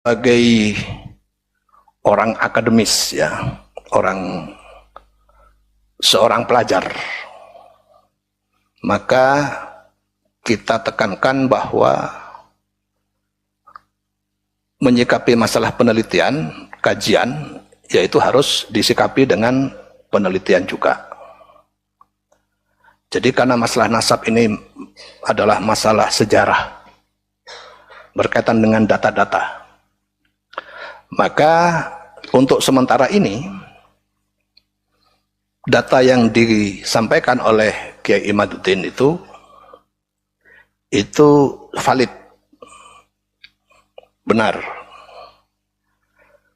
Sebagai orang akademis ya, seorang pelajar, maka kita tekankan bahwa menyikapi masalah penelitian, kajian, yaitu harus disikapi dengan penelitian juga. Jadi karena masalah nasab ini adalah masalah sejarah berkaitan dengan data-data, maka untuk sementara ini data yang disampaikan oleh Kiai Imaduddin itu valid, benar.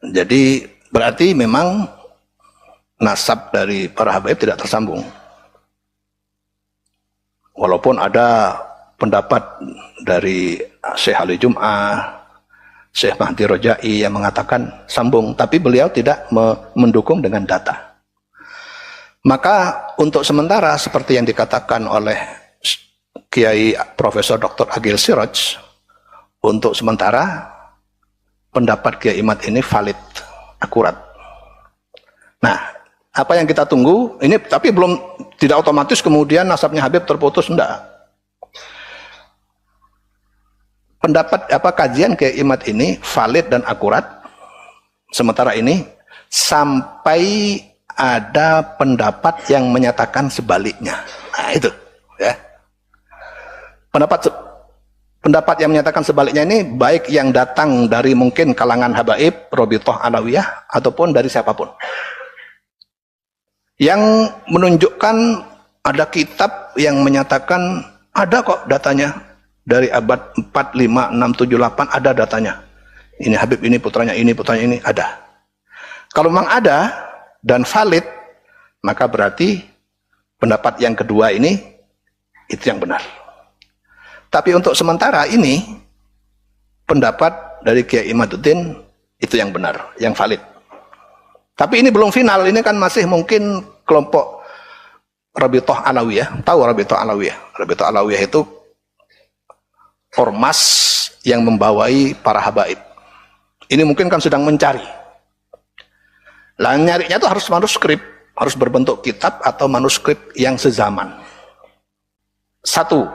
Jadi berarti memang nasab dari para habaib tidak tersambung. Walaupun ada pendapat dari Syekh Ali Jum'ah, Syekh Mahdi Rojai yang mengatakan sambung, tapi beliau tidak mendukung dengan data. Maka untuk sementara seperti yang dikatakan oleh Kiai Profesor Dr. Agil Siraj, untuk sementara pendapat Kiai Imad ini valid, akurat. Nah, apa yang kita tunggu ini, tapi belum, tidak otomatis kemudian nasabnya Habib terputus, enggak. Pendapat kajian Kiai Imad ini valid dan akurat sementara ini sampai ada pendapat yang menyatakan sebaliknya. Nah, itu ya. Pendapat yang menyatakan sebaliknya ini baik yang datang dari mungkin kalangan habaib, Robitoh Alawiyah, ataupun dari siapapun yang menunjukkan ada kitab yang menyatakan ada kok datanya dari abad 4, 5, 6, 7, 8 ada datanya. Ini Habib ini, putranya ini, ada. Kalau memang ada dan valid, maka berarti pendapat yang kedua ini itu yang benar. Tapi untuk sementara ini pendapat dari Kiai Imaduddin itu yang benar, yang valid. Tapi ini belum final, ini kan masih mungkin kelompok Rabithah Alawiyah. Tahu Rabithah Alawiyah? Rabithah Alawiyah itu ormas yang membawai para habaib. Ini mungkin kan sedang mencari. Lah nyarinya itu harus manuskrip, harus berbentuk kitab atau manuskrip yang sezaman. Satu,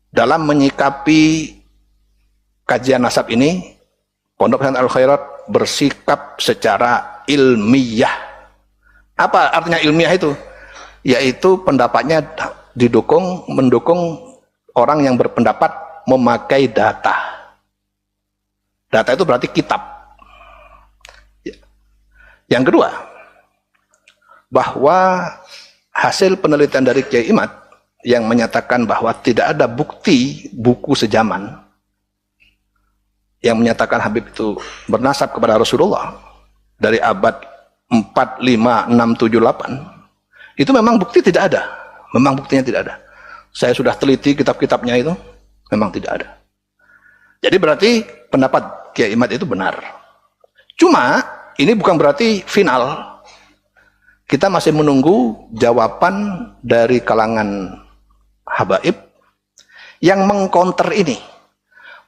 dalam menyikapi kajian nasab ini, Pondok Pesantren Al Khairat bersikap secara ilmiah. Apa artinya ilmiah itu? Yaitu pendapatnya mendukung orang yang berpendapat memakai data. Data itu berarti kitab. Yang kedua, bahwa hasil penelitian dari Kiai Imad yang menyatakan bahwa tidak ada bukti buku sejaman yang menyatakan Habib itu bernasab kepada Rasulullah dari abad 4, 5, 6, 7, 8, itu memang bukti tidak ada. Memang buktinya tidak ada. Saya sudah teliti kitab-kitabnya itu, memang tidak ada. Jadi berarti pendapat Kiai Imad itu benar. Cuma ini bukan berarti final. Kita masih menunggu jawaban dari kalangan habaib yang mengkonter ini.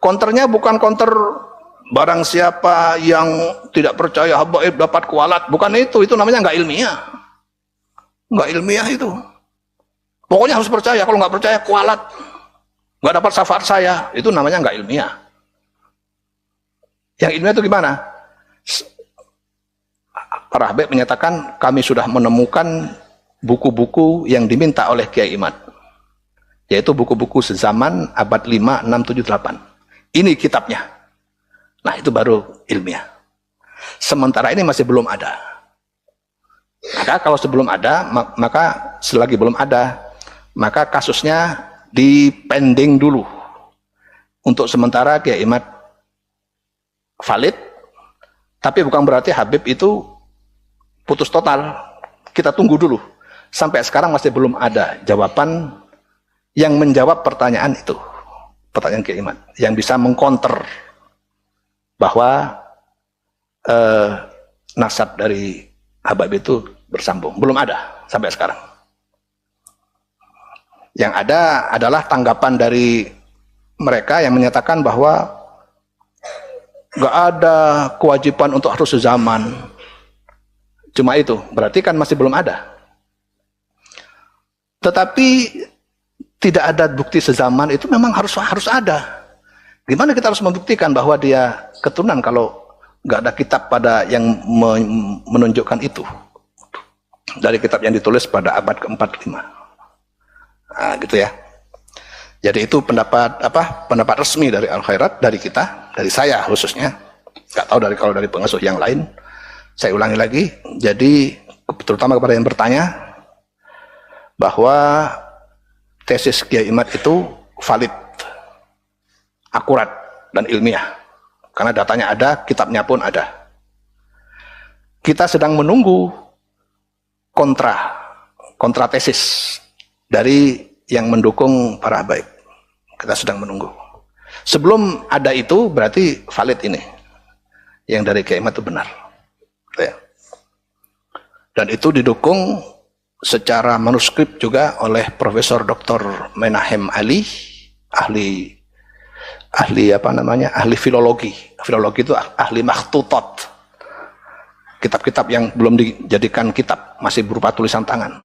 Konternya bukan konter barang siapa yang tidak percaya habaib dapat kualat. Bukan itu namanya nggak ilmiah. Nggak ilmiah itu. Pokoknya harus percaya, kalau nggak percaya kualat. Nggak dapat syafaat saya, itu namanya nggak ilmiah. Yang ilmiah itu gimana? Para habaib menyatakan kami sudah menemukan buku-buku yang diminta oleh Kiai Imad, yaitu buku-buku sezaman abad 5, 6, 7, 8. Ini kitabnya. Nah itu baru ilmiah. Sementara ini masih belum ada. Maka kalau sebelum ada, maka selagi belum ada, maka kasusnya dipending dulu. Untuk sementara Kiai Imad valid, tapi bukan berarti Habib itu putus total. Kita tunggu dulu. Sampai sekarang masih belum ada jawaban yang menjawab pertanyaan itu. Pertanyaan Kiai Imad. Yang bisa mengkonter bahwa nasab dari Habib itu bersambung. Belum ada sampai sekarang. Yang ada adalah tanggapan dari mereka yang menyatakan bahwa nggak ada kewajiban untuk harus sezaman. Cuma itu, berarti kan masih belum ada. Tetapi tidak ada bukti sezaman itu memang harus ada. Gimana kita harus membuktikan bahwa dia keturunan kalau nggak ada kitab pada yang menunjukkan itu dari kitab yang ditulis pada abad ke-45. Nah, gitu ya. Jadi itu pendapat resmi dari Al-Khairat, dari kita, dari saya khususnya. Nggak tahu kalau dari pengasuh yang lain. Saya ulangi lagi. Jadi terutama kepada yang bertanya bahwa tesis Kiai Imad itu valid, akurat dan ilmiah. Karena datanya ada, kitabnya pun ada. Kita sedang menunggu kontra tesis dari yang mendukung para habaib. Kita sedang menunggu. Sebelum ada itu berarti valid ini. Yang dari Kiai Imad itu benar. Ya. Dan itu didukung secara manuskrip juga oleh Profesor Dr. Menahem Ali, ahli filologi. Filologi itu ahli makhtutat. Kitab-kitab yang belum dijadikan kitab, masih berupa tulisan tangan.